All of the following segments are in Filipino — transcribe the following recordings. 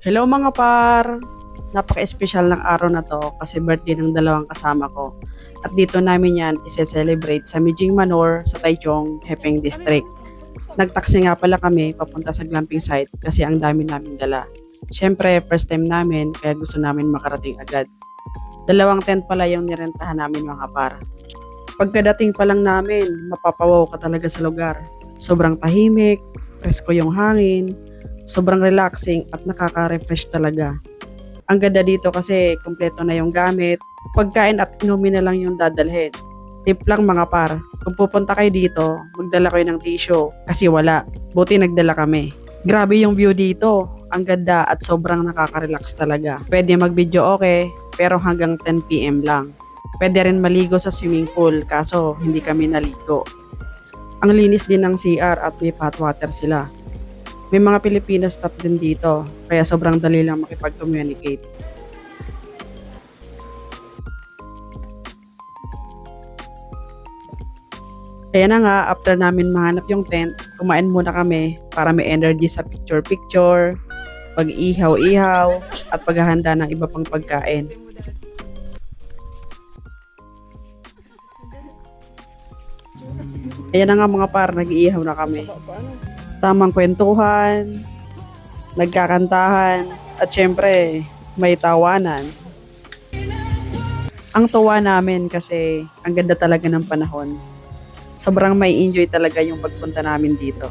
Hello mga par! Napaka-espesyal ng araw na to kasi birthday ng dalawang kasama ko. At dito namin yan ise-celebrate sa Mijing Manor sa Taichung, Hepeng District. Nagtaksi nga pala kami papunta sa glamping site kasi ang dami namin dala. Siyempre, first time namin kaya gusto namin makarating agad. Dalawang tent pala yung nirentahan namin mga par. Pagkadating pa lang namin, mapapawaw ka talaga sa lugar. Sobrang tahimik, presko yung hangin, sobrang relaxing at nakaka-refresh talaga. Ang ganda dito kasi kumpleto na yung gamit, pagkain at inumin na lang yung dadalhin. Tip lang mga par, kung pupunta kayo dito, magdala kayo ng tissue kasi wala. Buti nagdala kami. Grabe yung view dito. Ang ganda at sobrang nakaka-relax talaga. Pwede mag-video okay, pero hanggang 10 PM lang. Pwede rin maligo sa swimming pool kaso hindi kami naligo. Ang linis din ng CR at may hot water sila. May mga Pilipinas staff din dito, kaya sobrang dali lang makipag-communicate. Kaya na nga, after namin mahanap yung tent, kumain muna kami para may energy sa picture-picture, pag-ihaw-ihaw, at paghahanda ng iba pang pagkain. Kaya na nga mga par, nag-iihaw na kami. Tamang kwentuhan, nagkakantahan, at syempre, may tawanan. Ang tuwa namin kasi ang ganda talaga ng panahon. Sobrang may enjoy talaga yung pagpunta namin dito.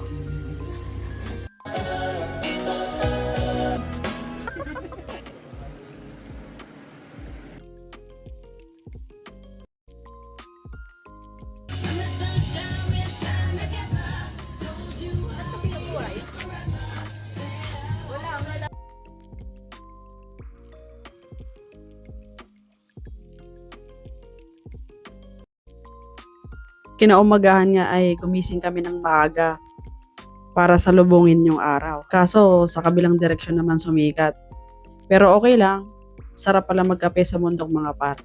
Kinaumagahan nga ay gumising kami ng maaga para salubungin yung araw. Kaso sa kabilang direksyon naman sumikat. Pero okay lang, sarap pala magkape sa mundong mga par.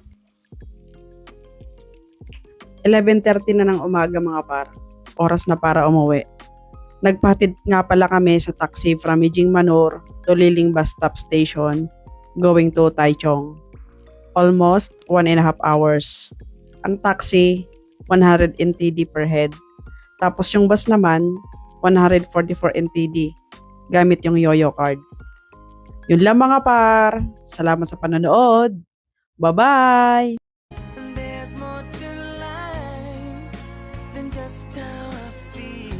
11:30 na ng umaga mga par, oras na para umuwi. Nagpahatid nga pala kami sa taxi from Mijing Manor to Liling Bus Stop Station going to Taichung. Almost 1.5 hours. Ang taxi, 100 NTD per head. Tapos yung bus naman, 144 NTD gamit yung Yoyo card. Yun lang mga par. Salamat sa panonood. Bye-bye! There's more to life than just how I feel.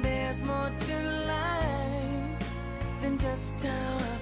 There's more to life than just how I